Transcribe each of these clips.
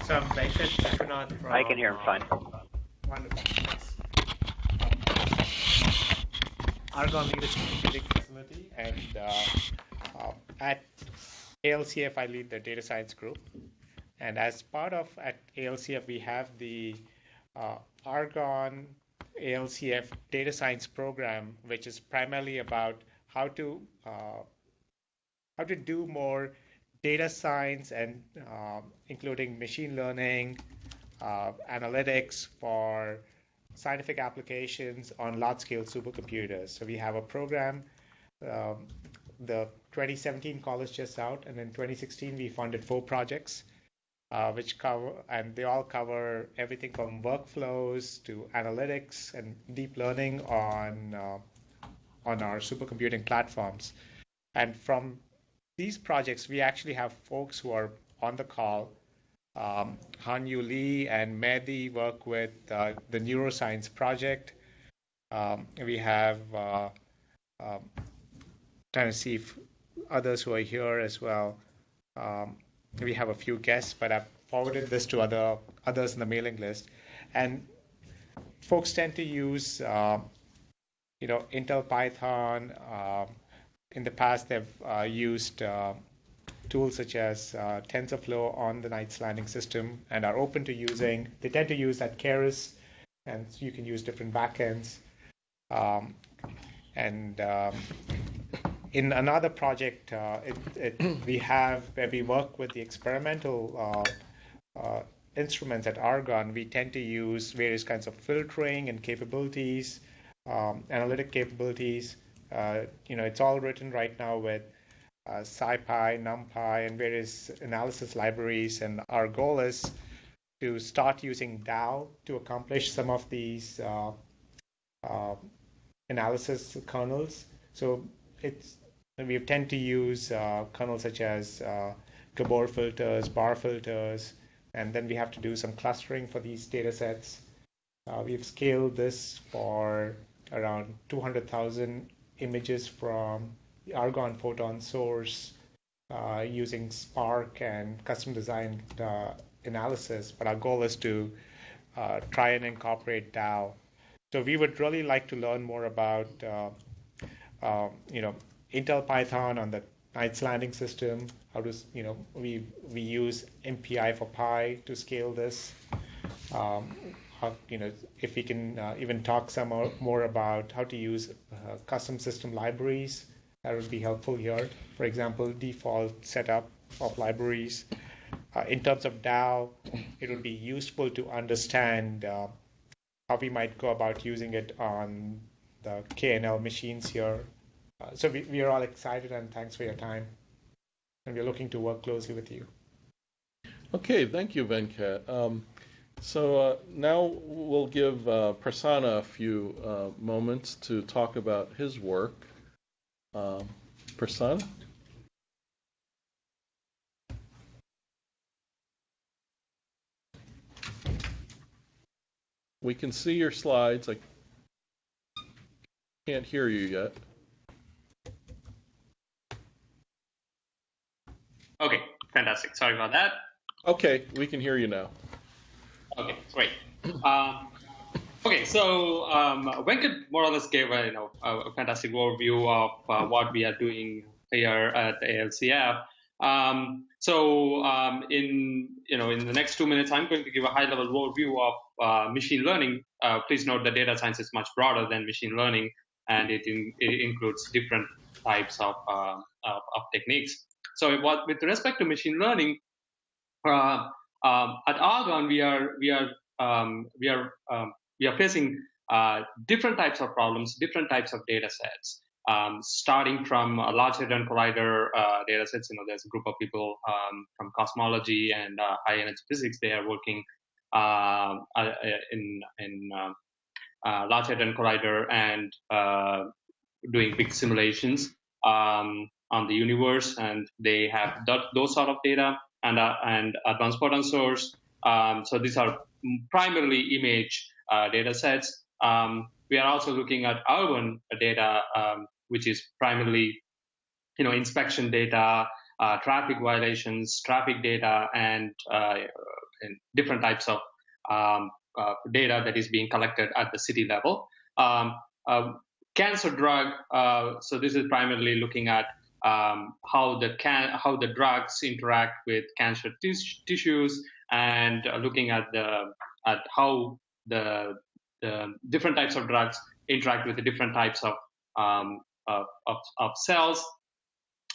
So I'm Venkat Vishwanath I can from hear him fine. wonderful. Thanks. Argonne Leadership Computing Facility, and at ALCF I lead the data science group. And as part of at ALCF we have the Argonne ALCF data science program, which is primarily about how to do more data science and including machine learning, analytics for scientific applications on large-scale supercomputers. So we have a program. The 2017 call is just out, and in 2016 we funded 4 projects, which cover, and they all cover everything from workflows to analytics and deep learning on our supercomputing platforms. And from these projects, we actually have folks who are on the call. Hanyu Lee and Mehdi work with the neuroscience project. We have trying to see if others who are here as well. We have a few guests, but I've forwarded this to others in the mailing list. And folks tend to use, Intel Python. In the past, they've used tools such as TensorFlow on the Knights Landing system and are open to using. They tend to use that Keras, and you can use different backends. In another project, we have where we work with the experimental instruments at Argonne. We tend to use various kinds of filtering and capabilities, analytic capabilities. It's all written right now with SciPy, NumPy, and various analysis libraries. And our goal is to start using DAO to accomplish some of these analysis kernels. So we tend to use kernels such as Gabor filters, bar filters, and then we have to do some clustering for these data sets. We've scaled this for around 200,000 images from the Argonne photon source using Spark and custom designed analysis, but our goal is to try and incorporate DAO. So we would really like to learn more about Intel Python on the Knights Landing system. How does we use MPI for Pi to scale this? If we can even talk some more about how to use custom system libraries, that would be helpful here. For example, default setup of libraries. In terms of DAO, it would be useful to understand how we might go about using it on the KNL machines here. So we are all excited, and thanks for your time. And we're looking to work closely with you. Okay, thank you, Venkat. So now we'll give Prasanna a few moments to talk about his work. Prasanna? We can see your slides. I can't hear you yet. Okay, fantastic. Sorry about that. Okay, we can hear you now. Okay, great. Okay, so Venkat more or less gave a fantastic overview of what we are doing here at the ALCF. In the next 2 minutes, I'm going to give a high-level overview of machine learning. Please note that data science is much broader than machine learning, and it includes different types of techniques. So, with respect to machine learning, at Argonne, we are facing different types of problems, different types of data sets. Starting from large hadron collider data sets, there's a group of people from cosmology and high energy physics. They are working in large hadron collider and doing big simulations on the universe, and they have those sort of data and advanced photon source. So these are primarily image data sets. We are also looking at urban data, which is primarily, inspection data, traffic violations, traffic data, and different types of data that is being collected at the city level. Cancer drug. So this is primarily looking at how the drugs interact with cancer tissues, and looking at how the different types of drugs interact with the different types of cells.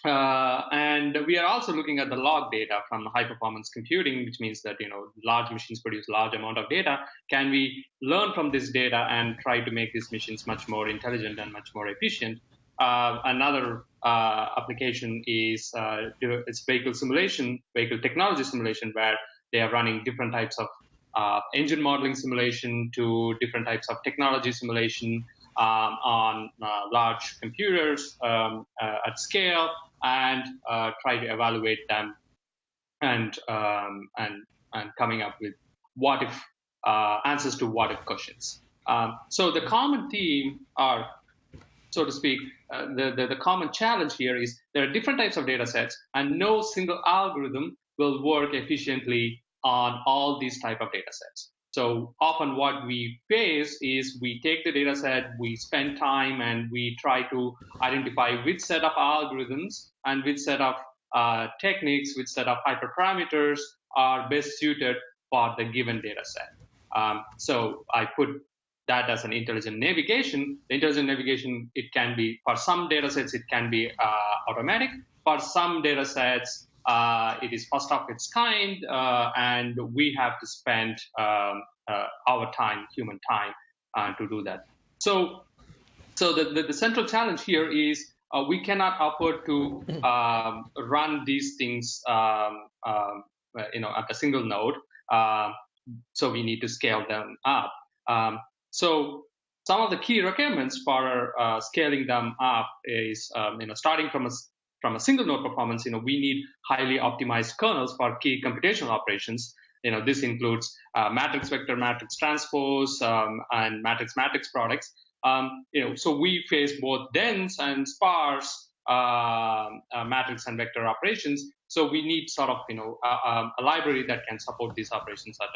And we are also looking at the log data from high performance computing, which means that large machines produce large amount of data. Can we learn from this data and try to make these machines much more intelligent and much more efficient? Another application is it's vehicle simulation, vehicle technology simulation, where they are running different types of engine modeling simulation to different types of technology simulation on large computers at scale, and try to evaluate them and coming up with what if answers to what if questions. So the common theme, or so to speak, the common challenge here is there are different types of data sets, and no single algorithm will work efficiently on all these type of data sets. So often what we face is we take the data set, we spend time, and we try to identify which set of algorithms and which set of techniques, which set of hyperparameters are best suited for the given data set. So I put that as an intelligent navigation. The intelligent navigation, it can be, for some data sets, it can be automatic. For some data sets, it is first of its kind, and we have to spend our time, human time, to do that. So the central challenge here is we cannot afford to run these things, at a single node. So we need to scale them up. So some of the key requirements for scaling them up is, starting from a single node performance, we need highly optimized kernels for key computational operations. This includes matrix vector matrix transpose and matrix products. So we face both dense and sparse matrix and vector operations. So we need sort of a library that can support these operations at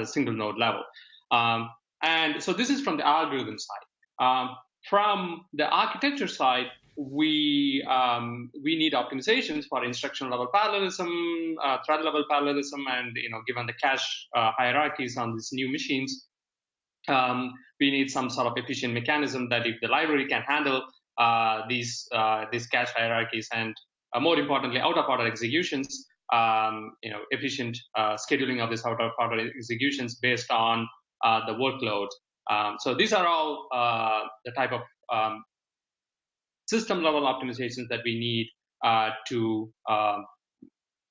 a single node level. And so this is from the algorithm side. From the architecture side, we need optimizations for instruction level parallelism, thread level parallelism, and given the cache hierarchies on these new machines, we need some sort of efficient mechanism that if the library can handle these cache hierarchies, and more importantly, out of order executions, efficient scheduling of these out of order executions based on the workload. So these are all the type of system level optimizations that we need to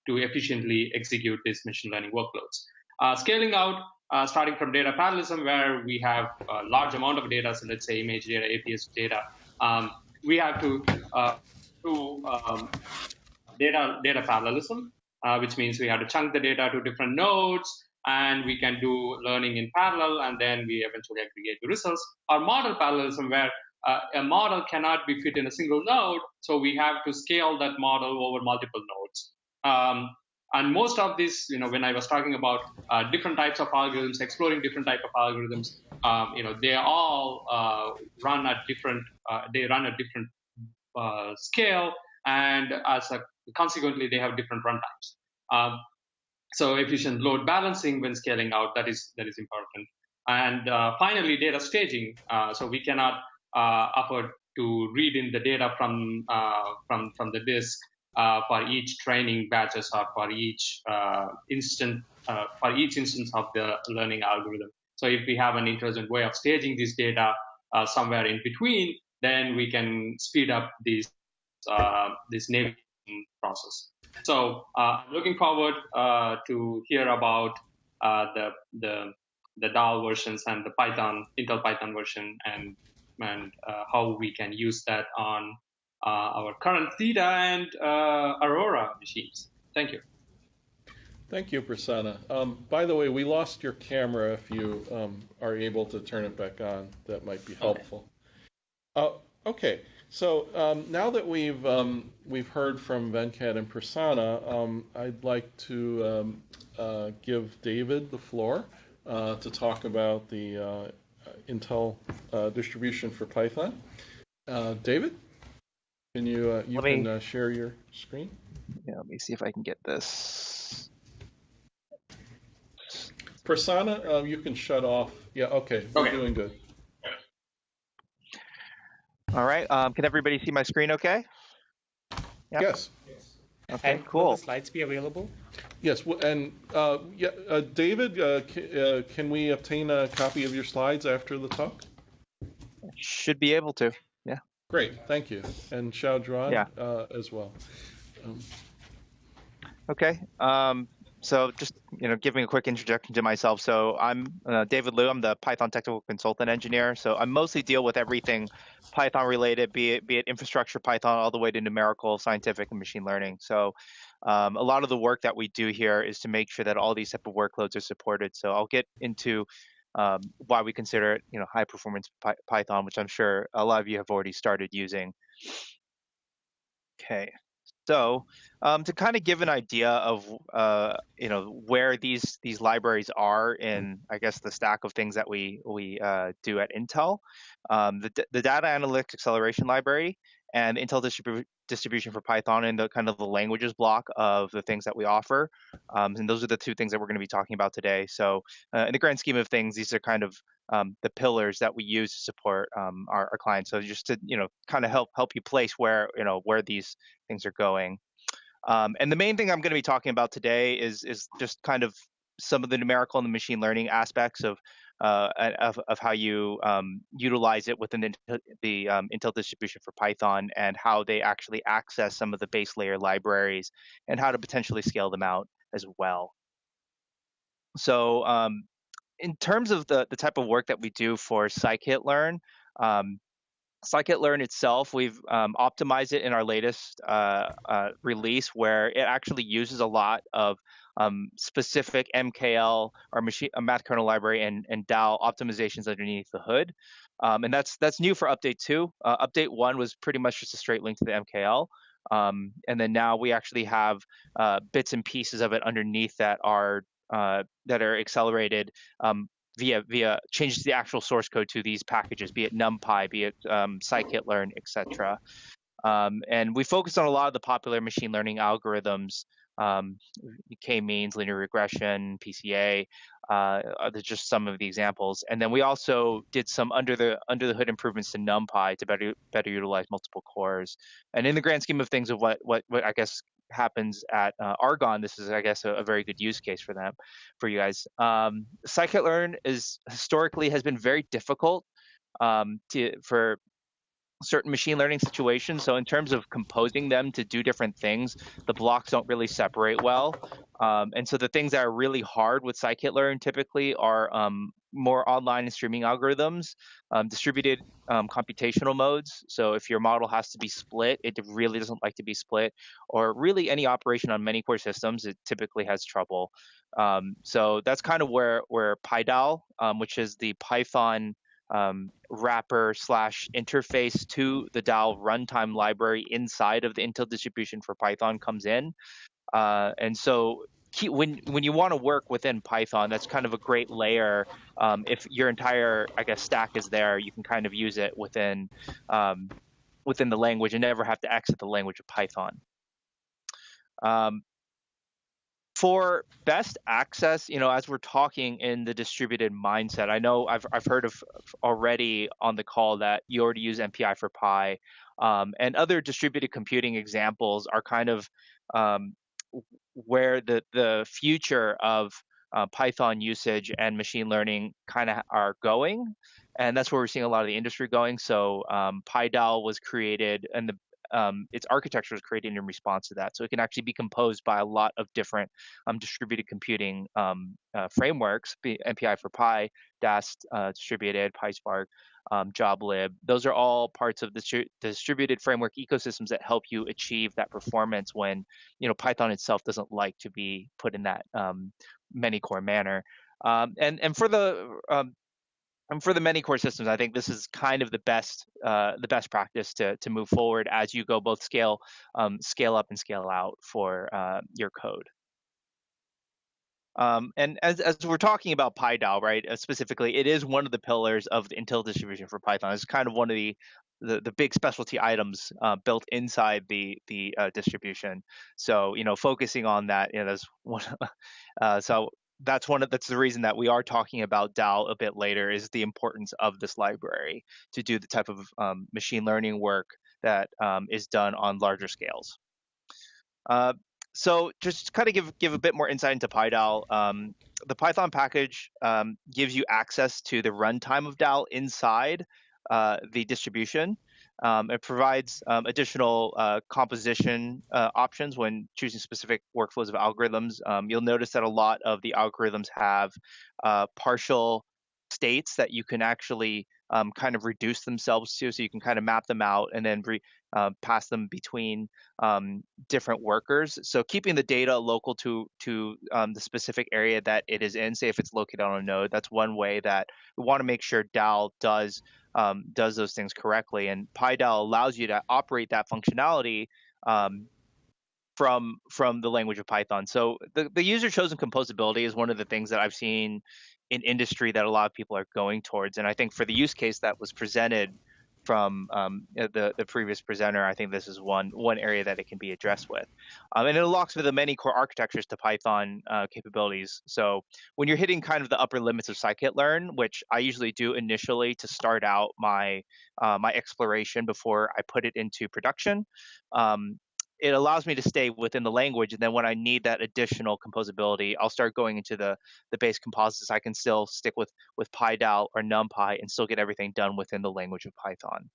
efficiently execute these machine learning workloads. Scaling out, starting from data parallelism, where we have a large amount of data, so let's say image data, APS data, we have to do data parallelism, which means we have to chunk the data to different nodes, and we can do learning in parallel, and then we eventually aggregate the results. Or model parallelism, where a model cannot be fit in a single node, so we have to scale that model over multiple nodes. And most of this, when I was talking about different types of algorithms, exploring different type of algorithms, they all run at different scale, and consequently, they have different runtimes. So efficient load balancing when scaling out, that is important. And finally, data staging. So we cannot afford to read in the data from the disk for each training batches, or for each instance of the learning algorithm. So if we have an intelligent way of staging this data somewhere in between, then we can speed up this navigation process. So I'm looking forward to hear about the DAL versions and the Intel Python version, and how we can use that on our current Theta and Aurora machines. Thank you. Thank you, Prasanna. By the way, we lost your camera. If you are able to turn it back on, that might be helpful. Okay. So now that we've heard from Venkat and Prasanna, I'd like to give David the floor to talk about the Intel distribution for Python. David, can you share your screen? Yeah, let me see if I can get this. Prasanna, you can shut off. Yeah, okay, we're doing good. All right. Can everybody see my screen okay? Yep. Yes. Okay, and cool. Will the slides be available? Yes, and David, can we obtain a copy of your slides after the talk? Should be able to. Yeah. Great, thank you. And Xiao Zhuan as well. Okay. So just giving a quick introduction to myself. So I'm David Liu. I'm the Python technical consultant engineer. So I mostly deal with everything Python related, be it infrastructure Python all the way to numerical, scientific, and machine learning. So a lot of the work that we do here is to make sure that all these type of workloads are supported. So I'll get into why we consider it high performance Python, which I'm sure a lot of you have already started using. Okay. So to kind of give an idea of where these libraries are in, I guess, the stack of things that we do at Intel, the data analytics acceleration library and Intel distribution for Python and the kind of the languages block of the things that we offer, and those are the two things that we're going to be talking about today. So in the grand scheme of things, these are kind of the pillars that we use to support our clients. So just to kind of help you place where these things are going. And the main thing I'm going to be talking about today is just kind of some of the numerical and the machine learning aspects of how you utilize it within the Intel distribution for Python and how they actually access some of the base layer libraries and how to potentially scale them out as well. So in terms of the type of work that we do for scikit-learn, scikit-learn itself, we've optimized it in our latest release where it actually uses a lot of specific MKL or math kernel library and DAL optimizations underneath the hood. And that's new for Update 2. Update 1 was pretty much just a straight link to the MKL. And then now we actually have bits and pieces of it underneath that are accelerated via changes to the actual source code to these packages, be it NumPy, be it scikit-learn, etc. And we focus on a lot of the popular machine learning algorithms, KMeans, linear regression, PCA. There's just some of the examples. And then we also did some under the hood improvements to NumPy to better utilize multiple cores. And in the grand scheme of things of what I guess happens at Argonne, this is, I guess, a very good use case for you guys. Scikit-learn historically has been very difficult for certain machine learning situations. So in terms of composing them to do different things, the blocks don't really separate well. And so the things that are really hard with scikit-learn typically are more online and streaming algorithms, distributed computational modes. So if your model has to be split, it really doesn't like to be split, or really any operation on many core systems, it typically has trouble. So that's kind of where PyDAL, which is the Python wrapper / interface to the DAL runtime library inside of the Intel distribution for Python comes in. And so when you want to work within Python, that's kind of a great layer. If your entire, I guess, stack is there, you can kind of use it within the language and never have to exit the language of Python. For best access, as we're talking in the distributed mindset, I know I've heard of already on the call that you already use MPI for Pi, and other distributed computing examples are kind of where the future of Python usage and machine learning kind of are going, and that's where we're seeing a lot of the industry going. So PyDAL was created, and its architecture was created in response to that. So it can actually be composed by a lot of different distributed computing frameworks, MPI for Pi, Dast distributed, PySpark, JobLib. Those are all parts of the distributed framework ecosystems that help you achieve that performance when Python itself doesn't like to be put in that many core manner. And for the and for the many core systems, I think this is kind of the best practice to move forward as you go both scale up and scale out for your code. And as we're talking about PyDAL, right, specifically, it is one of the pillars of the Intel distribution for Python. It's kind of one of the big specialty items built inside the distribution. So focusing on that, that's one. So that's the reason that we are talking about DAL a bit later, is the importance of this library to do the type of machine learning work that is done on larger scales. So just kind of give a bit more insight into PyDAL. The Python package gives you access to the runtime of DAL inside the distribution. It provides additional composition options when choosing specific workflows of algorithms. You'll notice that a lot of the algorithms have partial states that you can actually kind of reduce themselves to, so you can kind of map them out and then pass them between different workers. So keeping the data local to the specific area that it is in, say if it's located on a node, that's one way that we want to make sure DAL does those things correctly. And PyDAL allows you to operate that functionality from the language of Python. So the user chosen composability is one of the things that I've seen in industry that a lot of people are going towards. And I think for the use case that was presented from the previous presenter, I think this is one area that it can be addressed with. And it unlocks with the many core architectures to Python capabilities. So when you're hitting kind of the upper limits of scikit-learn, which I usually do initially to start out my my exploration before I put it into production, it allows me to stay within the language, and then when I need that additional composability, I'll start going into the base composites. I can still stick with PyDAL or NumPy and still get everything done within the language of Python.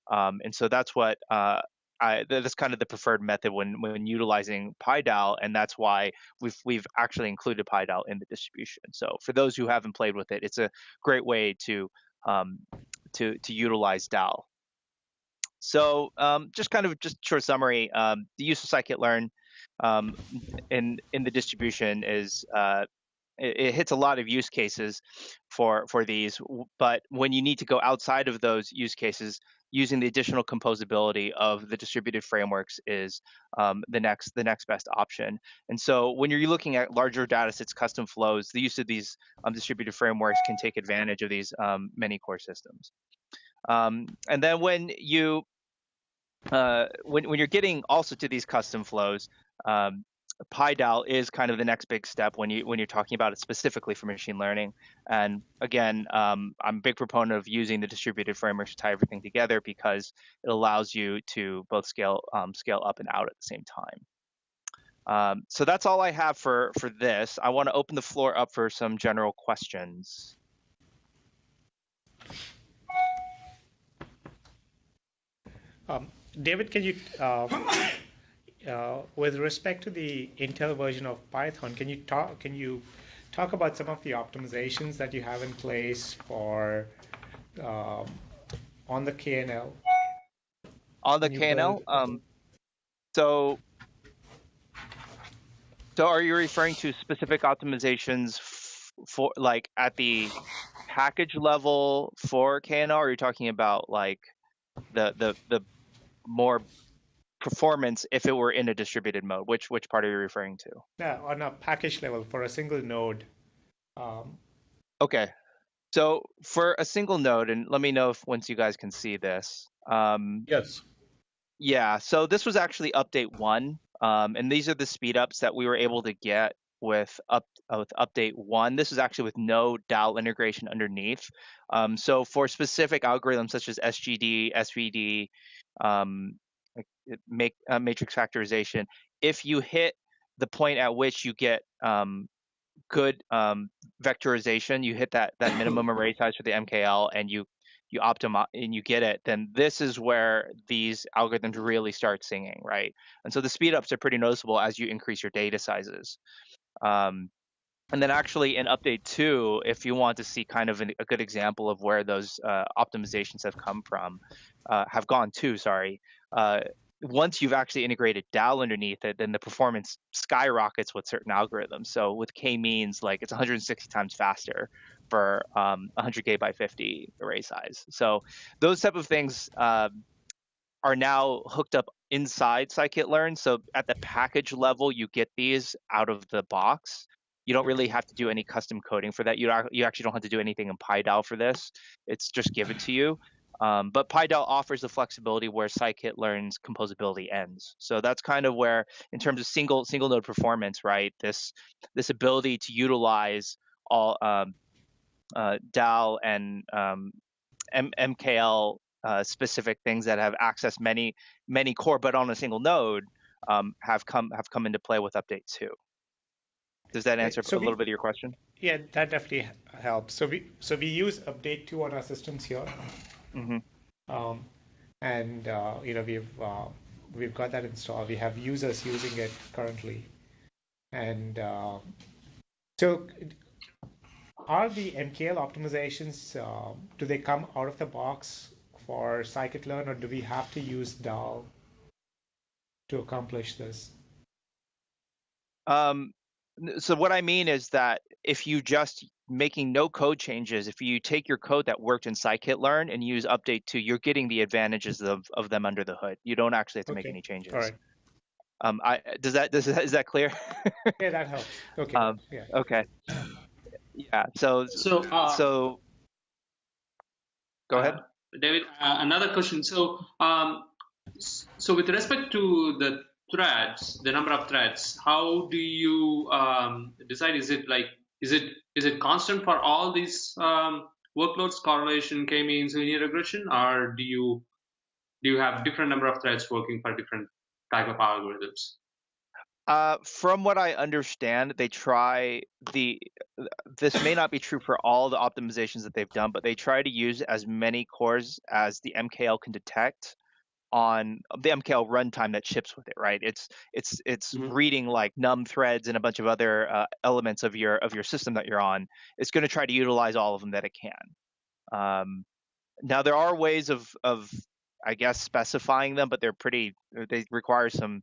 And so that's what that's kind of the preferred method when utilizing PyDAL, and that's why we've actually included PyDAL in the distribution. So for those who haven't played with it, it's a great way to utilize DAL. So just short summary, the use of scikit-learn in the distribution is it hits a lot of use cases for these, but when you need to go outside of those use cases, using the additional composability of the distributed frameworks is the next best option. And so when you're looking at larger data sets, custom flows, the use of these distributed frameworks can take advantage of these many core systems. And then when you when you're getting also to these custom flows, PyDAL is kind of the next big step when you're talking about it specifically for machine learning. And again, I'm a big proponent of using the distributed frameworks to tie everything together because it allows you to both scale up and out at the same time. So that's all I have for this. I want to open the floor up for some general questions. David, can you, with respect to the Intel version of Python, can you talk about some of the optimizations that you have in place for on the KNL? On the KNL, so are you referring to specific optimizations for like at the package level for KNL, or are you talking about like the more performance if it were in a distributed mode? Which part are you referring to? Yeah, on a package level for a single node. Okay, so for a single node, and let me know if once you guys can see this. Yes. Yeah, so this was actually update 1, and these are the speedups that we were able to get with update 1. This is actually with no DAL integration underneath. So for specific algorithms such as SGD, SVD, matrix factorization, if you hit the point at which you get good vectorization, you hit that minimum array size for the MKL, and you optimize and you get it, then this is where these algorithms really start singing, right? And so the speedups are pretty noticeable as you increase your data sizes. And then actually in update 2, if you want to see kind of a good example of where those optimizations have gone to, once you've actually integrated DAL underneath it, then the performance skyrockets with certain algorithms. So with KMeans, like it's 160 times faster for 100K by 50 array size. So those type of things are now hooked up inside scikit-learn. So at the package level, you get these out of the box. You don't really have to do any custom coding for that. You actually don't have to do anything in PyDAO for this. It's just given to you. But PyDAO offers the flexibility where scikit-learn's composability ends. So that's kind of where, in terms of single node performance, right? This ability to utilize all DAO and MKL specific things that have accessed many core, but on a single node, have come into play with UpdateTo. Does that answer a little bit of your question? Yeah, that definitely helps. So we use UpdateTo on our systems here, and we've got that installed. We have users using it currently, and so are the MKL optimizations, do they come out of the box for scikit-learn, or do we have to use DAO to accomplish this? So what I mean is that if you just making no code changes, if you take your code that worked in scikit-learn and use UpdateTo, you're getting the advantages of them under the hood. You don't actually have to make any changes. All right. Is that clear? Yeah, that helps. Okay. Yeah. Okay. Yeah. So go ahead, David. Another question. So with respect to the threads, the number of threads, how do you decide? Is it constant for all these workloads, correlation, K-means, linear regression, or do you have different number of threads working for different type of algorithms? From what I understand, they try this may not be true for all the optimizations that they've done, but they try to use as many cores as the MKL can detect on the MKL runtime that ships with it, right? It's reading like num threads and a bunch of other elements of your system that you're on. It's going to try to utilize all of them that it can. Now there are ways of I guess specifying them, but they require some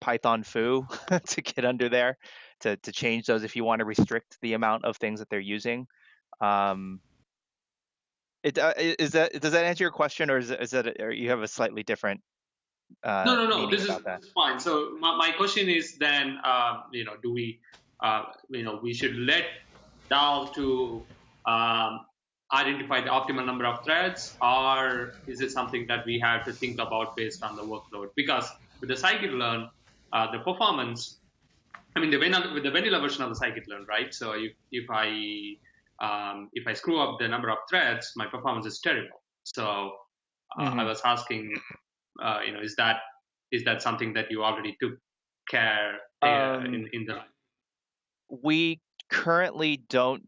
Python foo to get under there to change those if you want to restrict the amount of things that they're using. Does that answer your question, or or you have a slightly different No. This is that? fine. So my question is then, do we, we should let DAO to identify the optimal number of threads, or is it something that we have to think about based on the workload? Because with the scikit-learn, the performance, with the vanilla version of the scikit-learn, right? So if I screw up the number of threads, my performance is terrible. So I was asking, is that something that you already took care in the? We currently don't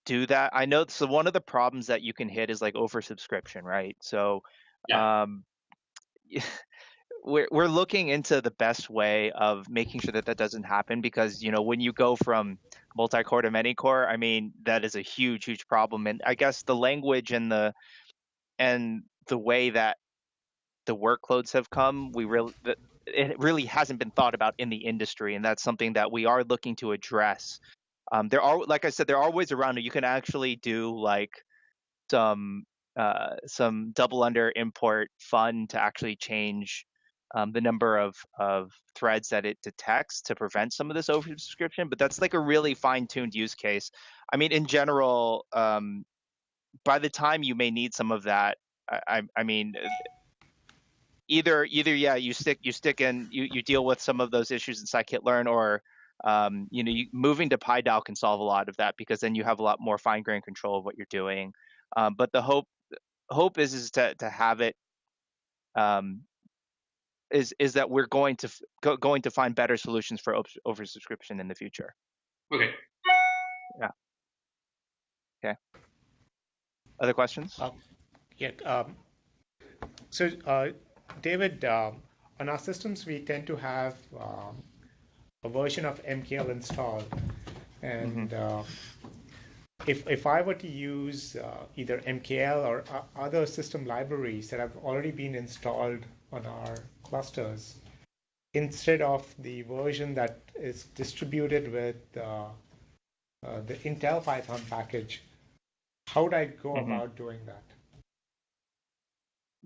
do that. I know. So one of the problems that you can hit is like oversubscription, right? So we're looking into the best way of making sure that doesn't happen, because when you go from multi-core to many-core, that is a huge problem. And I guess the language and the way that the workloads have come, it really hasn't been thought about in the industry, and that's something that we are looking to address. There are, like I said, there are ways around it. You can actually do like some double under import fun to actually change the number of threads that it detects to prevent some of this oversubscription, but that's like a really fine-tuned use case. In general, by the time you may need some of that, either you stick in, you deal with some of those issues in scikit-learn, or moving to PyDAO can solve a lot of that, because then you have a lot more fine-grained control of what you're doing. But the hope is to have it is that we're going to find better solutions for oversubscription in the future. Okay. Yeah. Okay. Other questions? So, David, on our systems, we tend to have a version of MKL installed, and if I were to use either MKL or other system libraries that have already been installed on our clusters, instead of the version that is distributed with the Intel Python package, how would I go Hmm. about doing that?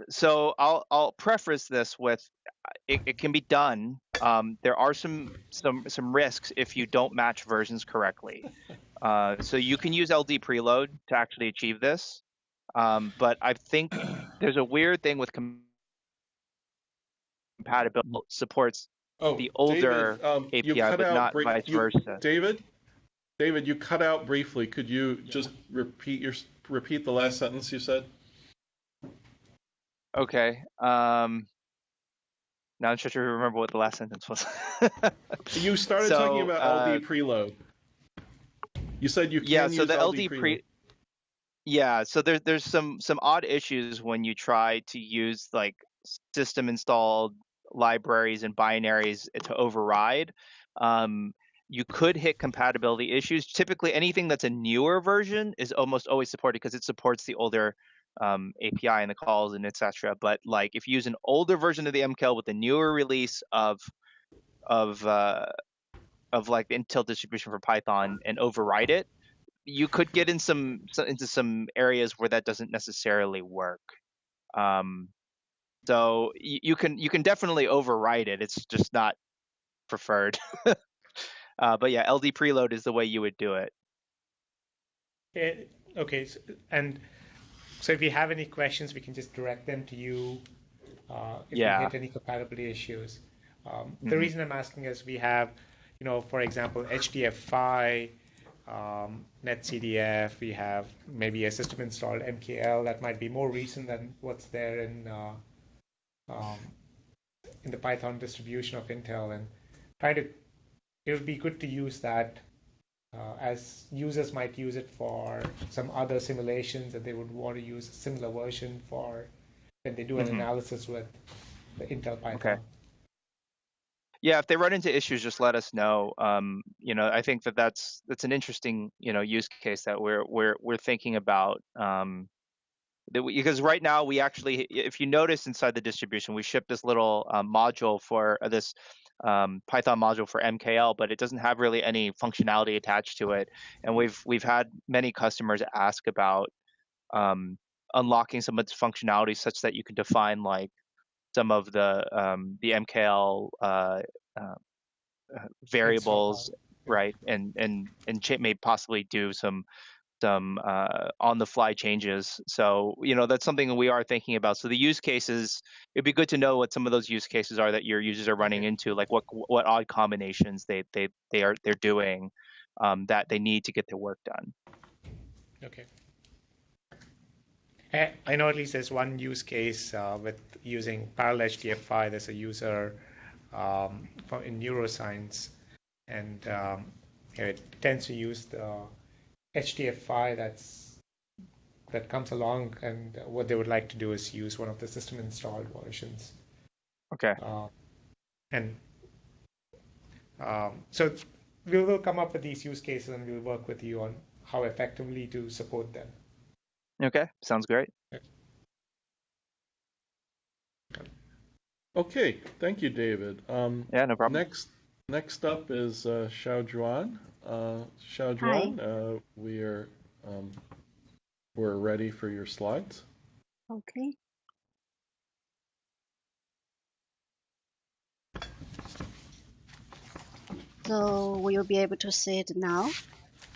So I'll preface this with it can be done. There are some risks if you don't match versions correctly. So you can use LD preload to actually achieve this. But I think there's a weird thing with compatibility supports Oh, the David, older you API, cut but out not brief. vice versa. David, you cut out briefly. Could you just repeat the last sentence you said? Okay. Now I'm trying to remember what the last sentence was. You started talking So about LD preload. You said you yeah, can so use the LD LD preload. yeah, so there's some odd issues when you try to use like system installed libraries and binaries to override. Um, you could hit compatibility issues. Typically, anything that's a newer version is almost always supported because it supports the older API and the calls and etc. But like if you use an older version of the MKL with the newer release of uh, of like the Intel distribution for Python and override it, you could get into some areas where that doesn't necessarily work. Um, so you can definitely override it. It's just not preferred. But yeah, LD preload is the way you would do it. Okay, and so if you have any questions, we can just direct them to you if we Yeah. hit any compatibility issues. The Hmm. reason I'm asking is we have, for example, HDF5, NetCDF, we have maybe a system installed MKL that might be more recent than what's there um, in the Python distribution of Intel, and it would be good to use that as users might use it for some other simulations and they would want to use a similar version for when they do an Hmm. analysis with the Intel Okay. Python. Yeah, if they run into issues, just let us know. I think that's an interesting use case that we're thinking about. Because right now we actually, if you notice inside the distribution, we ship this little module for this Python module for MKL, but it doesn't have really any functionality attached to it. And we've had many customers ask about unlocking some of its functionality such that you can define like some of the MKL Install variables, file. Yeah. right? And may possibly do some on the fly changes. So that's something that we are thinking about. So the use cases, it'd be good to know what some of those use cases are that your users are running Okay. into, like what odd combinations they're doing that they need to get their work done. Okay. I know at least there's one use case with using parallel HDF5. There's a user in neuroscience, and it tends to use the HDF5 that comes along, and what they would like to do is use one of the system installed versions. Okay. And so we will come up with these use cases, and we'll work with you on how effectively to support them. Okay. Sounds great. Okay, thank you, David. Yeah, no problem. Next up is Xiao Juan. Xiao Hi. Juan, we're ready for your slides. Okay. So will you be able to see it now?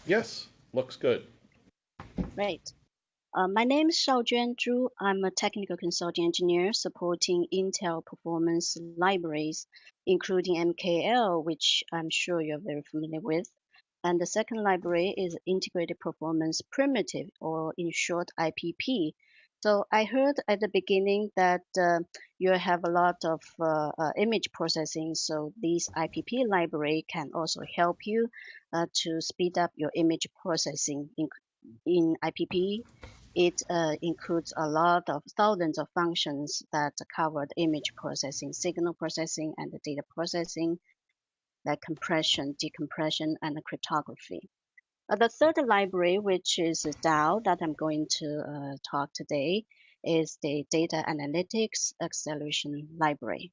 Yes, looks good. Great. My name is Shaojuan Zhu. I'm a technical consulting engineer supporting Intel performance libraries, including MKL, which I'm sure you're very familiar with. And the second library is Integrated Performance Primitive, or in short, IPP. So I heard at the beginning that you have a lot of image processing. So this IPP library can also help you to speed up your image processing in IPP. It includes a lot of thousands of functions that cover the image processing, signal processing, and the data processing, like compression, decompression, and cryptography. The third library, which is DAO that I'm going to talk today, is the Data Analytics Acceleration Library.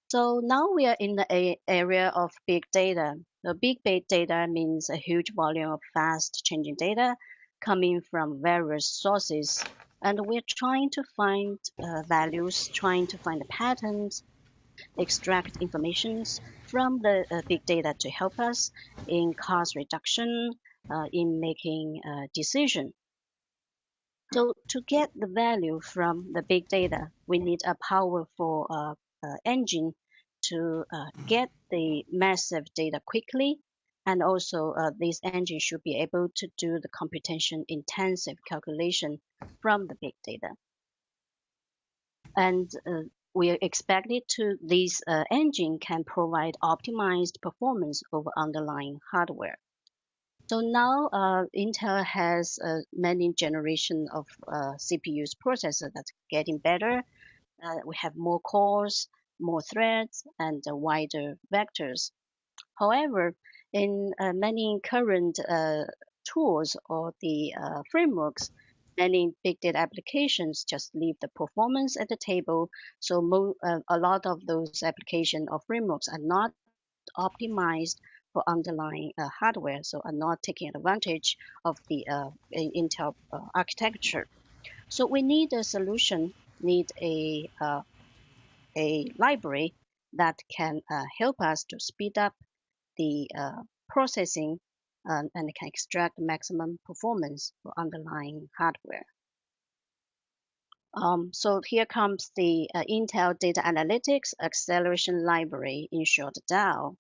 So now we are in the area of big data. So big data means a huge volume of fast changing data coming from various sources. And we're trying to find values, trying to find the patterns, extract informations from the big data to help us in cost reduction, in making a decision. So to get the value from the big data, we need a powerful engine to get the massive data quickly. And also this engine should be able to do the computation intensive calculation from the big data. And we expect this engine can provide optimized performance over underlying hardware. So now Intel has many generation of CPUs processor that's getting better. We have more cores, more threads, and wider vectors. However, in many current tools or the frameworks, many big data applications just leave the performance at the table. So a lot of those application or frameworks are not optimized for underlying hardware, so are not taking advantage of the Intel architecture. So we need a solution, need a library that can help us to speed up the processing and can extract maximum performance for underlying hardware. So here comes the Intel Data Analytics Acceleration Library, in short DAO.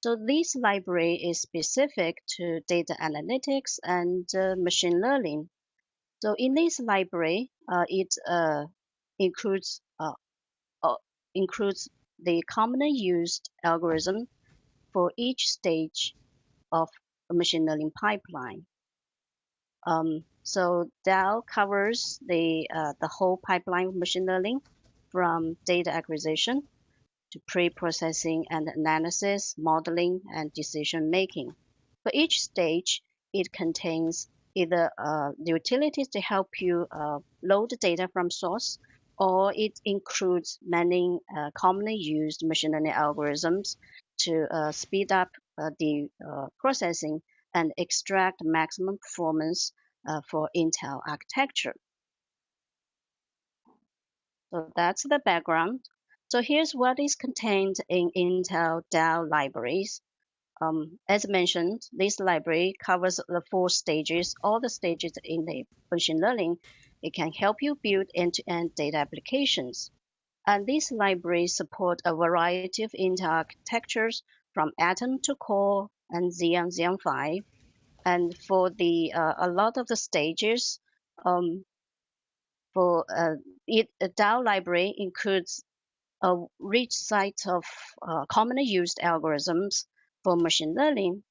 So this library is specific to data analytics and machine learning. So in this library, it includes the commonly used algorithm for each stage of a machine learning pipeline. So DAO covers the whole pipeline of machine learning, from data acquisition to pre-processing and analysis, modeling, and decision making. For each stage, it contains either the utilities to help you load the data from source, or it includes many commonly used machine learning algorithms to speed up the processing and extract maximum performance for Intel architecture. So that's the background. So here's what is contained in Intel DAO libraries. As mentioned, this library covers the 4 stages, all the stages in the machine learning. It can help you build end-to-end data applications. And these libraries support a variety of Intel architectures, from Atom to Core and Xeon, Xeon 5. And for the a lot of the stages, a DAO library includes a rich set of commonly used algorithms for machine learning.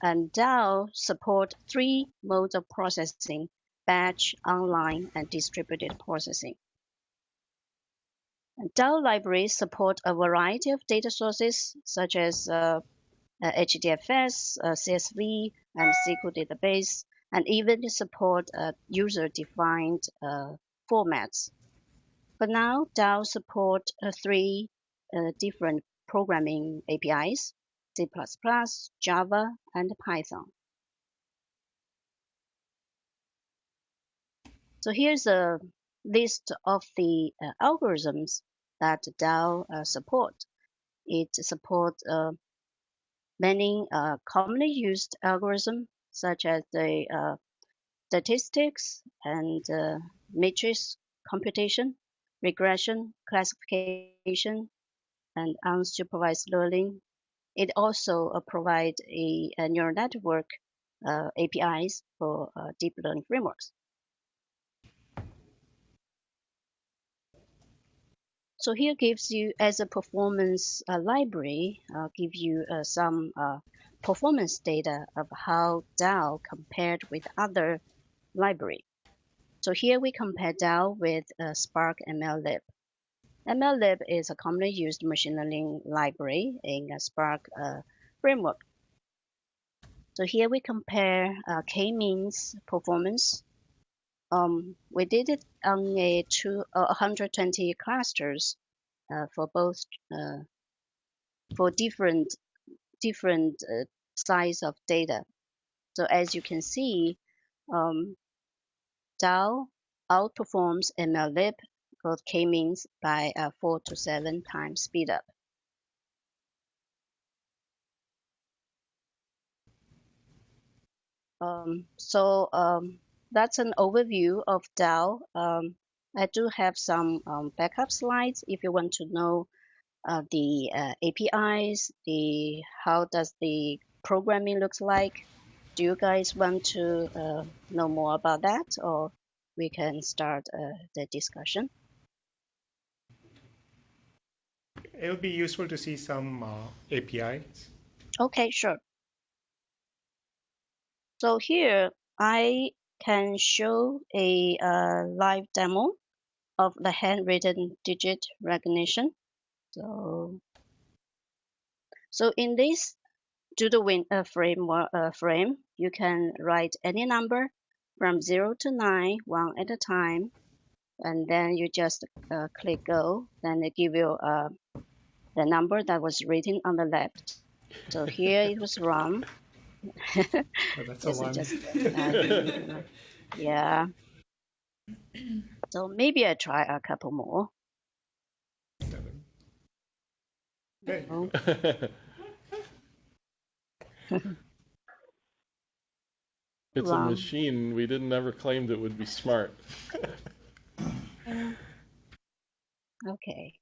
And DAO support 3 modes of processing: batch, online, and distributed processing. And DAO libraries support a variety of data sources, such as HDFS, CSV, and SQL database, and even support user-defined formats. For now, DAO support 3 different programming APIs: C++, Java, and Python. So here's a list of the algorithms that DAO support. It supports many commonly used algorithms, such as the statistics and matrix computation, regression, classification, and unsupervised learning. It also provides a neural network APIs for deep learning frameworks. So here gives you, as a performance library, give you some performance data of how DAO compared with other library. So here we compare DAO with Spark MLlib. MLlib is a commonly used machine learning library in a Spark framework. So here we compare KMeans performance. We did it on 120 clusters for both for different different size of data. So as you can see, DAO outperforms MLlib called KMeans by 4 to 7 times speedup. That's an overview of DAO. I do have some backup slides if you want to know the APIs, how does the programming looks like. Do you guys want to know more about that, or we can start the discussion? It would be useful to see some APIs. Okay, sure. So here I can show a live demo of the handwritten digit recognition. So in this doodle frame, you can write any number from 0 to 9, one at a time, and then you just click go. Then they give you the number that was written on the left. So here it was wrong. Oh, that's a one. Yeah. So maybe I try a couple more. 7. There Oh. It's a machine. We didn't ever claimed it would be smart. Okay.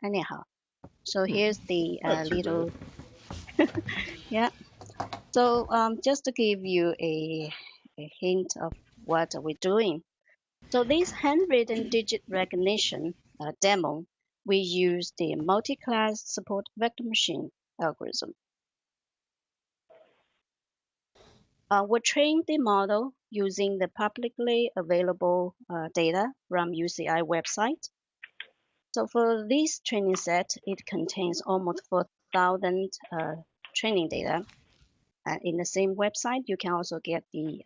Anyhow, so here's the little. Yeah. So just to give you a hint of what we're doing. So this handwritten digit recognition demo, we use the multi-class support vector machine algorithm. We trained the model using the publicly available data from UCI website. So for this training set, it contains almost 4,000 training data. And in the same website, you can also get the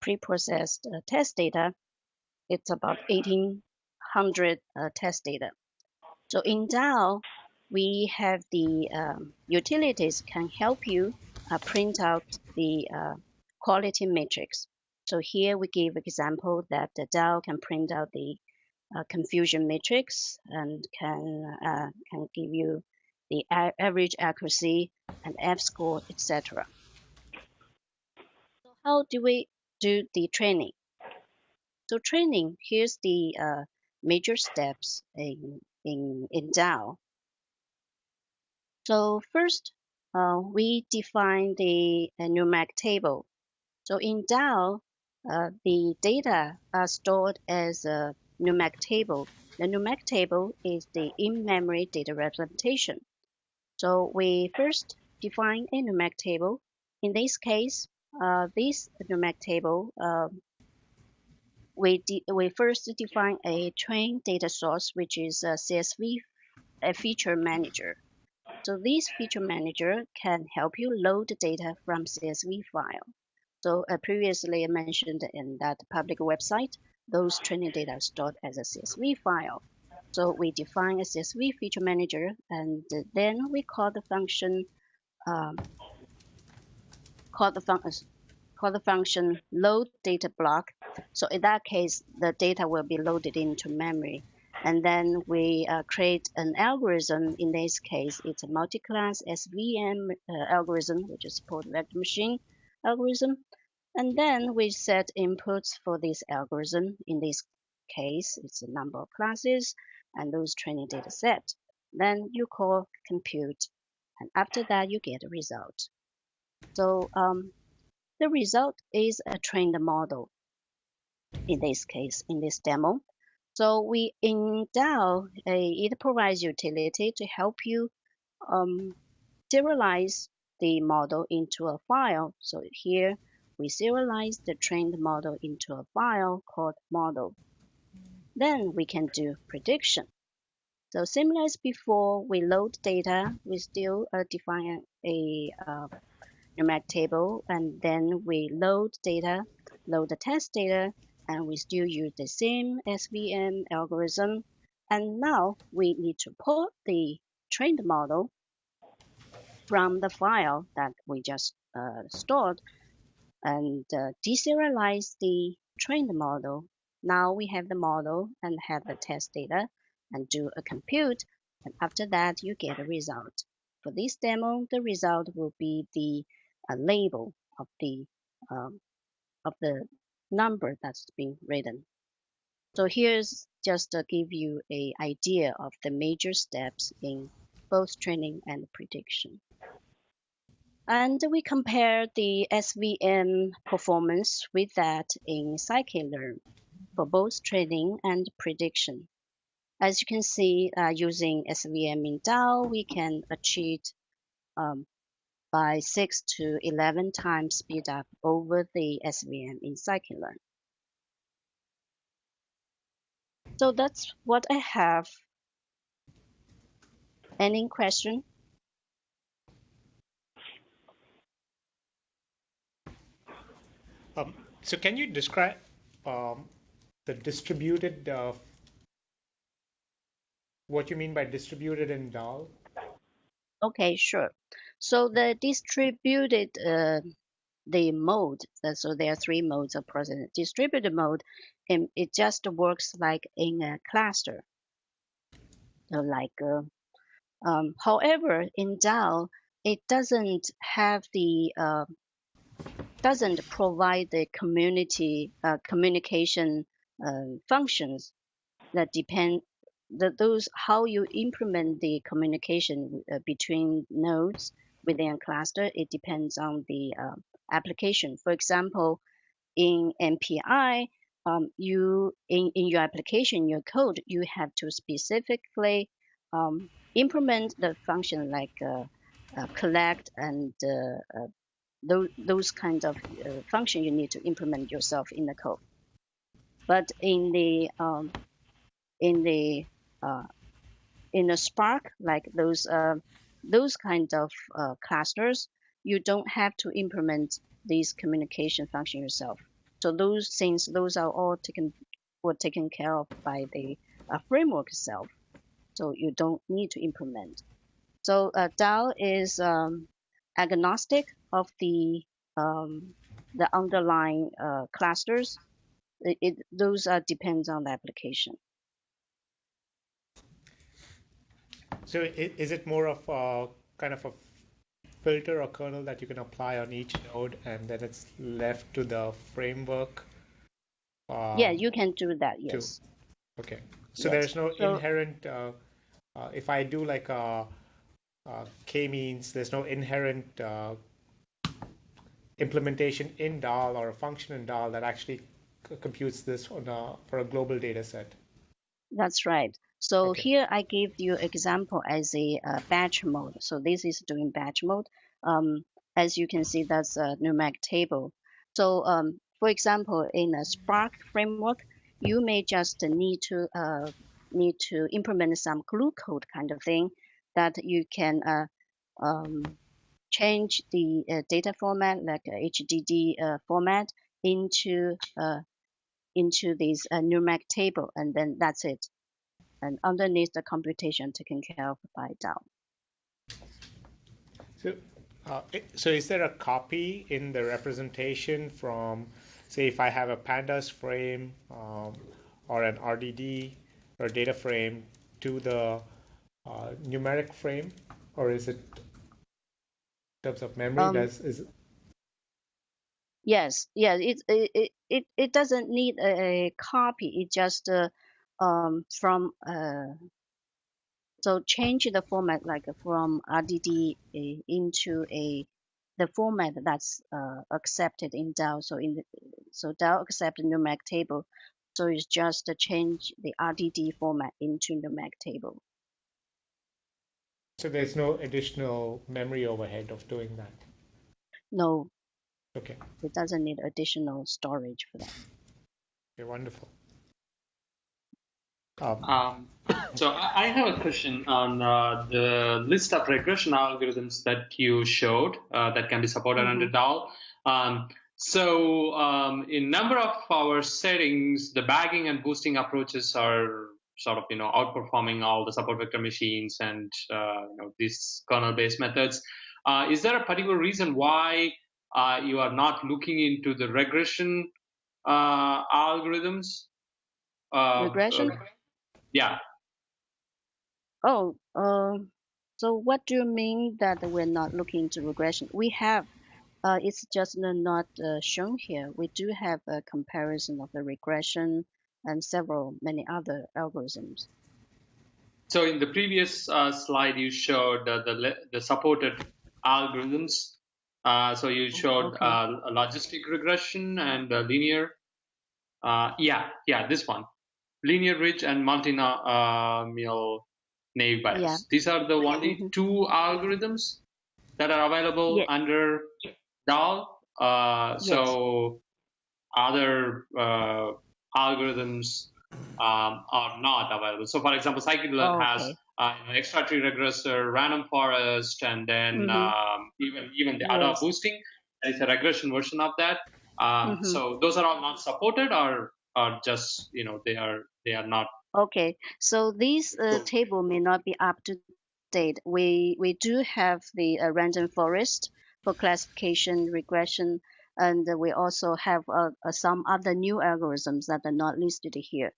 pre-processed test data. It's about 1,800 test data. So in DAO, we have the utilities can help you print out the quality matrix. So here we give example that the DAO can print out the confusion matrix and can give you the average accuracy and F-score, etc. So how do we do the training? So training, here's the major steps in DAO. So first, we define the numeric table. So in DAO, the data are stored as a numeric table. The numeric table is the in-memory data representation. So we first define a numeric table. In this case, this numeric table, we first define a train data source, which is a CSV, a feature manager. So this feature manager can help you load data from CSV file. So previously I mentioned in that public website, those training data are stored as a CSV file. So we define a CSV feature manager, and then we call the function load data block. So in that case, the data will be loaded into memory. And then we create an algorithm. In this case, it's a multi-class SVM algorithm, which is support vector machine algorithm. And then we set inputs for this algorithm. In this case, it's a number of classes and those training data set. Then you call compute. And after that, you get a result. So the result is a trained model in this case, in this demo. So we in DAO, it provides utility to help you serialize the model into a file. So here we serialize the trained model into a file called model. Then we can do prediction. So similar as before, we load data, we still define a numeric table, and then we load data, load the test data, and we still use the same SVM algorithm. And now we need to pull the trained model from the file that we just stored and deserialize the trained model. Now we have the model and have the test data and do a compute. And after that, you get a result. For this demo, the result will be the label of the number that's being written. So here's just to give you an idea of the major steps in both training and prediction. And we compare the SVM performance with that in scikit-learn for both training and prediction. As you can see, using SVM in DAO, we can achieve by 6 to 11 times speed up over the SVM in scikit-learn. So that's what I have. Any question? So can you describe the distributed, what you mean by distributed in DAL? Okay, sure. So the distributed the mode, so there are three modes of processing. Distributed mode, it just works like in a cluster. However, in DAO, it doesn't have the doesn't provide the communication functions that depend those how you implement the communication between nodes within a cluster. It depends on the application. For example, in MPI, you in your application, your code, you have to specifically implement the function like collect and those kinds of function you need to implement yourself in the code. But in the Spark, like those kind of clusters, you don't have to implement these communication function yourself. So those things, those are all taken care of by the framework itself. So you don't need to implement. So DAO is agnostic of the underlying clusters. Those depends on the application. So is it more of a kind of a filter or kernel that you can apply on each node and then it's left to the framework? Yeah, you can do that, yes. Okay. So yes. there's no inherent, if I do like a K-means, there's no inherent implementation in DAL or a function in DAL that actually computes this for a global data set. That's right. So Okay. here I give you example as a batch mode. So this is doing batch mode. As you can see, that's a numeric table. So for example, in a Spark framework, you may just need to implement some glue code kind of thing that you can change the data format like HDD format into this numeric table, and then that's it. And underneath the computation taken care of by DAO. So is there a copy in the representation from, say, if I have a pandas frame or an RDD or data frame to the numeric frame, or is it in terms of memory? Yes, yeah. It doesn't need a copy. It just from so change the format like from RDD into the format that's accepted in DAO. So DAO accept numeric table. So it's just to change the RDD format into numeric table. So there's no additional memory overhead of doing that? No. Okay. It doesn't need additional storage for that. Okay, wonderful. So I have a question on the list of regression algorithms that you showed that can be supported under DAL. So in number of our settings, the bagging and boosting approaches are sort of outperforming all the support vector machines and these kernel-based methods. Is there a particular reason why you are not looking into the regression algorithms? Regression? Yeah. Oh, so what do you mean that we're not looking into regression? We have, it's just not shown here. We do have a comparison of the regression and many other algorithms. So in the previous slide, you showed the supported algorithms. So you showed Okay. a logistic regression and linear. Yeah, this one. Linear ridge and multinomial naive bias. Yeah. These are the only two algorithms that are available under DAL. So other algorithms are not available. So for example, scikit-learn has extra tree regressor, random forest, and then even the ADA boosting. There is a regression version of that. So those are all not supported, or just they are not. Okay, so this table may not be up to date. We do have the random forest for classification regression, and we also have some other new algorithms that are not listed here.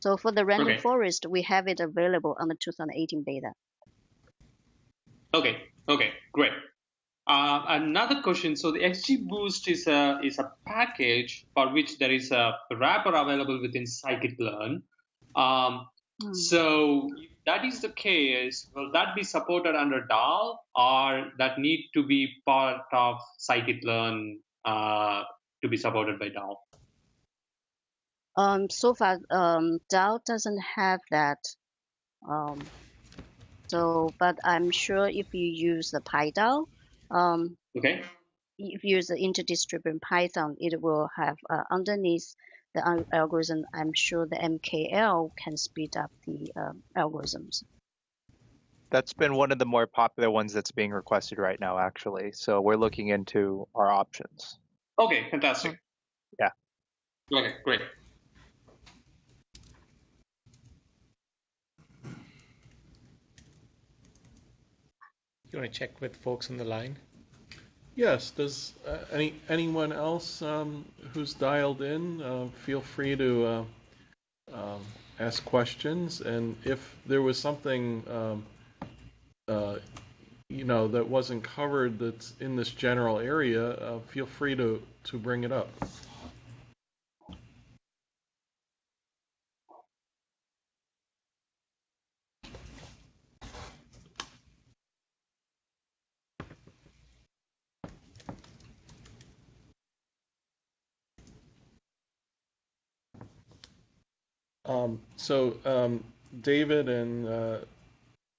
So for the random forest, we have it available on the 2018 beta. Okay, great. Another question. So the XGBoost is a package for which there is a wrapper available within scikit-learn. So if that is the case, will that be supported under DAL, or that need to be part of scikit-learn to be supported by DAL? So far, DAL doesn't have that. But I'm sure if you use the PyDAL, if you use the interdistributed Python, it will have underneath the algorithm. I'm sure the MKL can speed up the algorithms. That's been one of the more popular ones that's being requested right now, actually. So we're looking into our options. Okay, fantastic. Yeah. Okay, great. You want to check with folks on the line? Yes. Does anyone else who's dialed in feel free to ask questions? And if there was something that wasn't covered that's in this general area, feel free to bring it up. So David and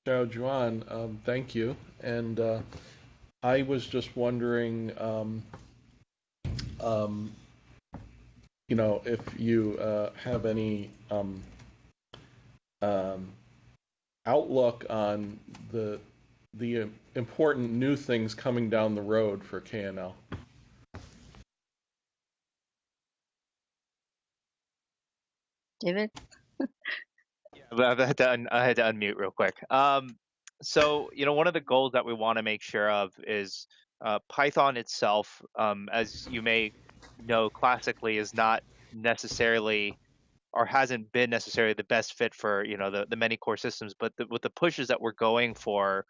Xiao Juan, thank you. And I was just wondering, if you have any outlook on the important new things coming down the road for KNL. David? Yeah, I had to unmute real quick. So, one of the goals that we want to make sure of is Python itself, as you may know, classically is not necessarily or hasn't been necessarily the best fit for the many core systems. But with the pushes that we're going for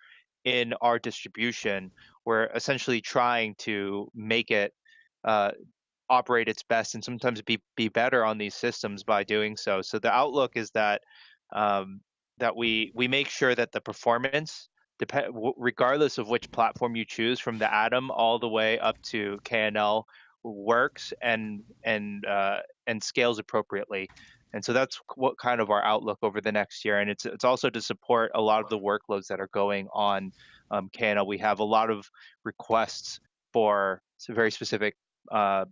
in our distribution, we're essentially trying to make it operate its best and sometimes be better on these systems by doing so. So the outlook is that that we make sure that the performance, regardless of which platform you choose, from the Atom all the way up to KNL, works and scales appropriately. And so that's what kind of our outlook over the next year. And it's also to support a lot of the workloads that are going on KNL. We have a lot of requests for some very specific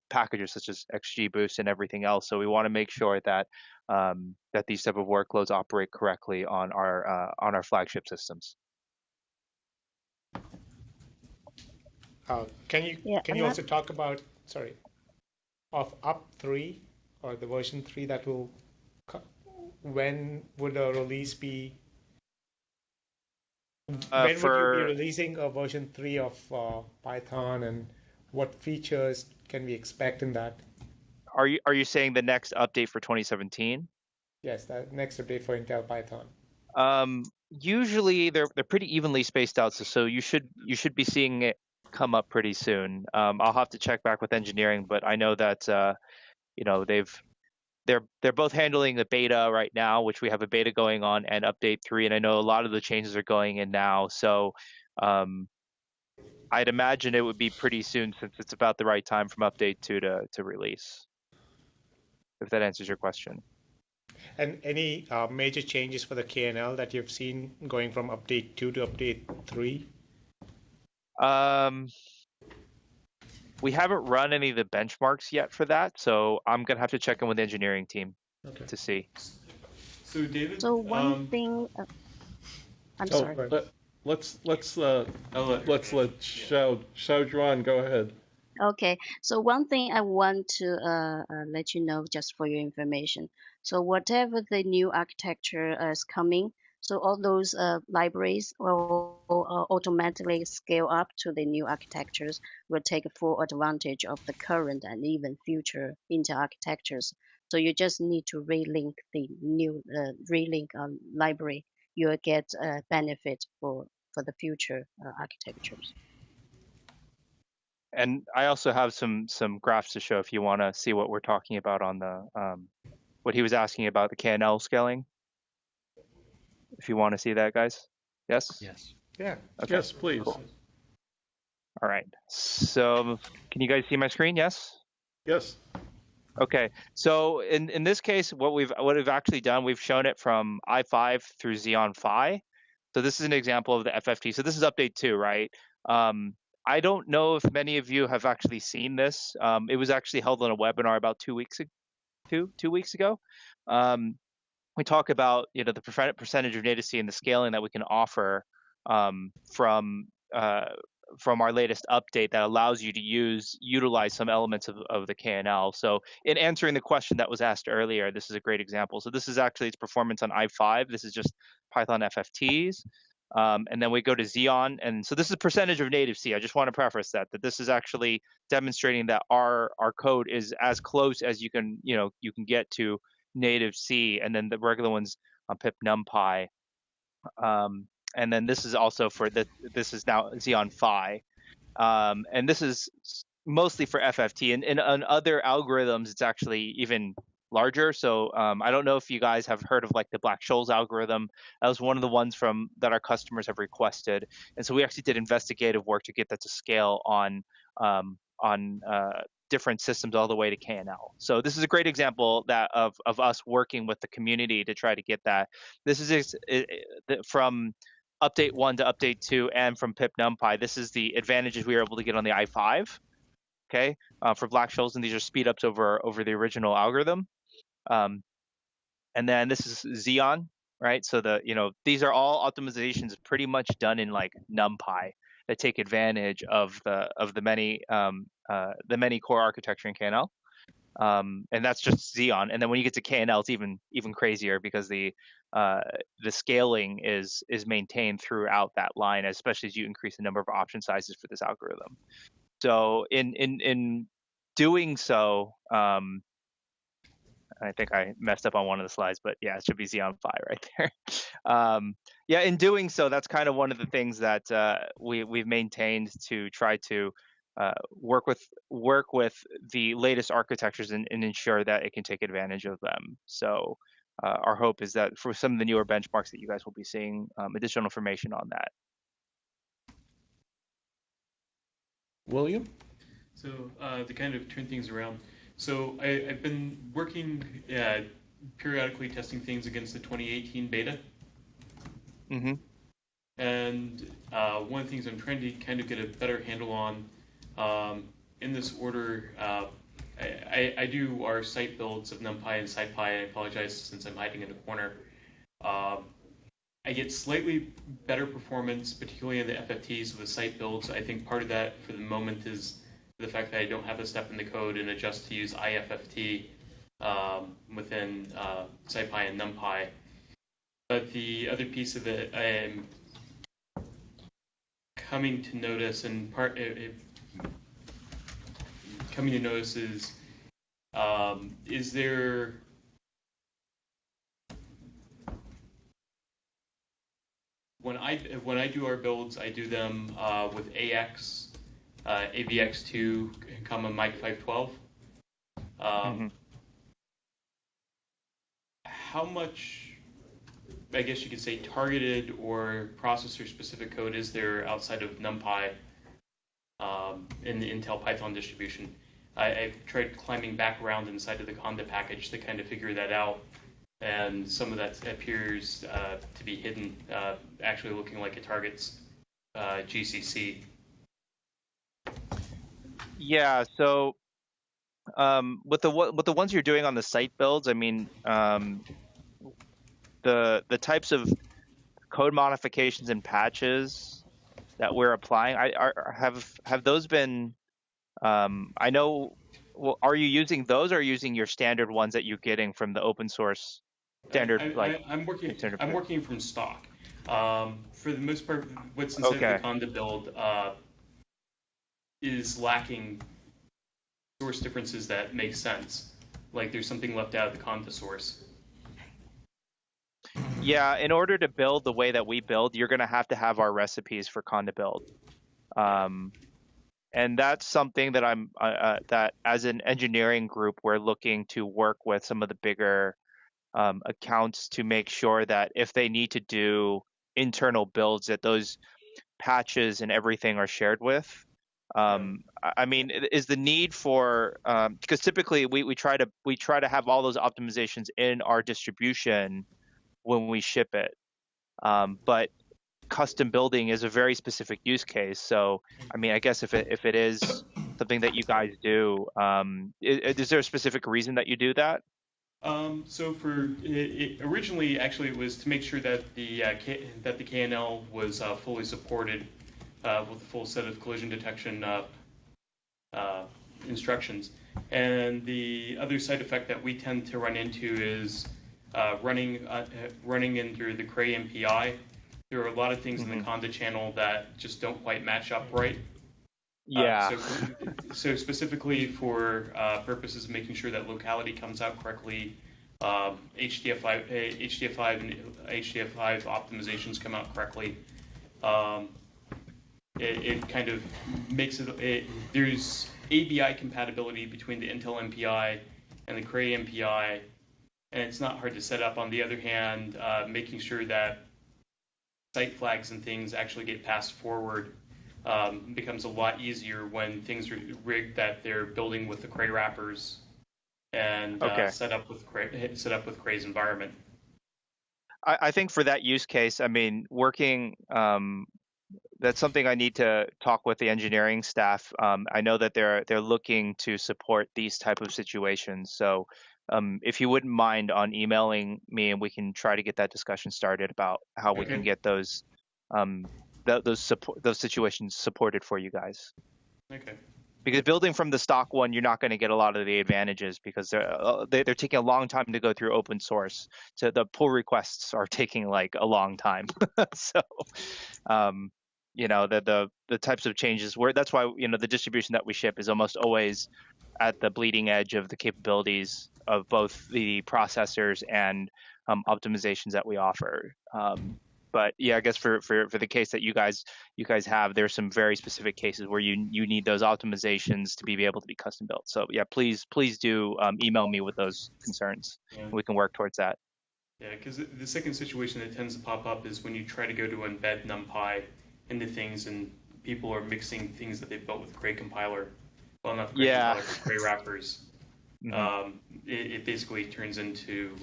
packages such as XGBoost and everything else. So we want to make sure that that these type of workloads operate correctly on our flagship systems. Can you also talk about of Up3 or the version 3 that will when would a release be? When would you be releasing a version 3 of Python, and what features can we expect in that? Are you saying the next update for 2017? Yes, that next update for Intel Python. Usually they're pretty evenly spaced out, so you should be seeing it come up pretty soon. I'll have to check back with engineering, but I know that they're both handling the beta right now, which we have a beta going on, and update 3, and I know a lot of the changes are going in now. So I'd imagine it would be pretty soon, since it's about the right time from update 2 to release. If that answers your question. And any major changes for the KNL that you've seen going from update 2 to update 3? We haven't run any of the benchmarks yet for that, so I'm gonna have to check in with the engineering team to see. So David, So one thing, I'm sorry. Let's let Xiaozhuan go ahead. Okay, so one thing I want to let you know, just for your information. So whatever the new architecture is coming, so all those libraries will automatically scale up to the new architectures, will take full advantage of the current and even future Intel architectures. So you just need to relink the new library. You'll get benefit for the future architectures. And I also have some graphs to show if you want to see what we're talking about on the what he was asking about the KNL scaling. If you want to see that, guys. Yes? Yes. Yeah. Okay. Yes, please. Cool. All right. So can you guys see my screen? Yes? Yes. Okay. So in this case, what we've actually done, we've shown it from i5 through Xeon Phi. So this is an example of the FFT. So this is update 2, right? I don't know if many of you have actually seen this. It was actually held on a webinar about 2 weeks ago. We talk about the percentage of native C and the scaling that we can offer from our latest update that allows you to utilize some elements of the KNL. So in answering the question that was asked earlier, this is a great example. So this is actually its performance on i5. This is just Python FFTs. And then we go to Xeon, and so this is percentage of native C. I just want to preface that this is actually demonstrating that our code is as close as you can get to native C, and then the regular ones on pip numpy. And then this is also this is now Xeon Phi, and this is mostly for FFT. And on other algorithms, it's actually even larger. So I don't know if you guys have heard of like the Black-Scholes algorithm. That was one of the ones that our customers have requested, and so we actually did investigative work to get that to scale on different systems all the way to KNL. So this is a great example of us working with the community to try to get that. This is from update 1 to update 2 and from pip numpy. This is the advantages we were able to get on the i5. Okay, for Black-Scholes, and these are speed ups over the original algorithm. And then this is Xeon, right? So these are all optimizations pretty much done in like NumPy that take advantage of the many core architecture in KNL. And that's just Xeon. And then when you get to KNL, it's even crazier because the scaling is maintained throughout that line, especially as you increase the number of option sizes for this algorithm. So in doing so, I think I messed up on one of the slides, but yeah, it should be Xeon Phi right there. In doing so, that's kind of one of the things that we've maintained to try to work with the latest architectures and ensure that it can take advantage of them. So our hope is that for some of the newer benchmarks that you guys will be seeing additional information on that. William? So to kind of turn things around, so I've been working periodically testing things against the 2018 beta. Mm-hmm. And one of the things I'm trying to kind of get a better handle on in this order, I do our site builds of NumPy and SciPy. I apologize since I'm hiding in a corner. I get slightly better performance, particularly in the FFTs with the site builds. I think part of that for the moment is the fact that I don't have to step in the code and adjust to use IFFT within SciPy and NumPy. But the other piece of it I am coming to notice, and coming to notice is there when I do our builds, I do them with AX, AVX2, Mike 512. How much, I guess you could say, targeted or processor-specific code is there outside of NumPy in the Intel Python distribution? I've tried climbing back around inside of the Conda package to kind of figure that out, and some of that appears to be hidden, actually looking like it targets GCC. Yeah, so with the ones you're doing on the site builds, I mean, the types of code modifications and patches that we're applying, have those been? I know. Well, are you using those, or are you using your standard ones that you're getting from the open source standard? I'm working from stock. For the most part, what's inside of the Conda build is lacking source differences that make sense. Like there's something left out of the Conda source. Yeah, in order to build the way that we build, you're going to have our recipes for Conda build. And that's something that that as an engineering group, we're looking to work with some of the bigger accounts to make sure that if they need to do internal builds, that those patches and everything are shared with. I mean, is the need for because typically we try to have all those optimizations in our distribution when we ship it, but custom building is a very specific use case. So, I mean, I guess if it is something that you guys do, is there a specific reason that you do that? So originally, actually, it was to make sure that the KNL was fully supported with a full set of collision detection instructions. And the other side effect that we tend to run into is running into the Cray MPI. There are a lot of things in the Conda channel that just don't quite match up right. Yeah. So specifically for purposes of making sure that locality comes out correctly, HDF5 and HDF5 optimizations come out correctly. It kind of makes it there's ABI compatibility between the Intel MPI and the Cray MPI, and it's not hard to set up. On the other hand, making sure that site flags and things actually get passed forward becomes a lot easier when things are rigged that they're building with the Cray wrappers and set up with Cray's environment. I think for that use case, I mean, working that's something I need to talk with the engineering staff. I know that they're looking to support these type of situations. So if you wouldn't mind on emailing me, and we can try to get that discussion started about how we can get those those situations supported for you guys. Okay. Because building from the stock one, you're not going to get a lot of the advantages because they're taking a long time to go through open source. So the pull requests are taking like a long time. So, you know, the types of changes that's why, you know, the distribution that we ship is almost always at the bleeding edge of the capabilities of both the processors and optimizations that we offer. But yeah, I guess for the case that you guys have, there's some very specific cases where you need those optimizations to be able to be custom built. So yeah, please do email me with those concerns. Yeah. We can work towards that. Yeah, because the second situation that tends to pop up is when you try to go to embed NumPy into things, and people are mixing things that they've built with Cray compiler. Well, not the Cray compiler, but Cray wrappers. Mm-hmm. It basically turns into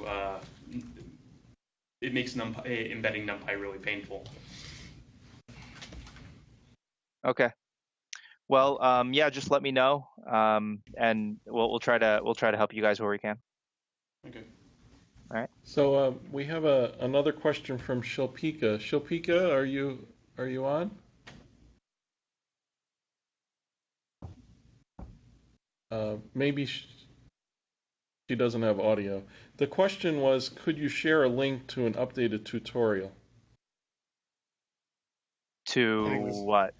it makes embedding NumPy really painful. Okay. Well, yeah, just let me know, and we'll try to help you guys where we can. Okay. All right. So we have another question from Shilpika. Shilpika, are you on? Maybe She doesn't have audio. The question was, could you share a link to an updated tutorial? To what?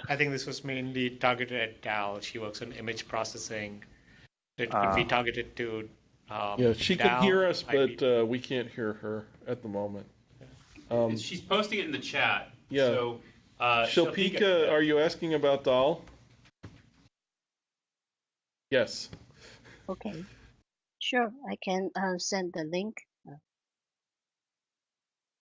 I think this was mainly targeted at Dal. She works on image processing. It could be targeted to Yeah, she can Dal, hear us, IP. but we can't hear her at the moment. She's posting it in the chat. Yeah. So, Shilpika, are you asking about Dal? Yes. Okay. Sure, I can send the link.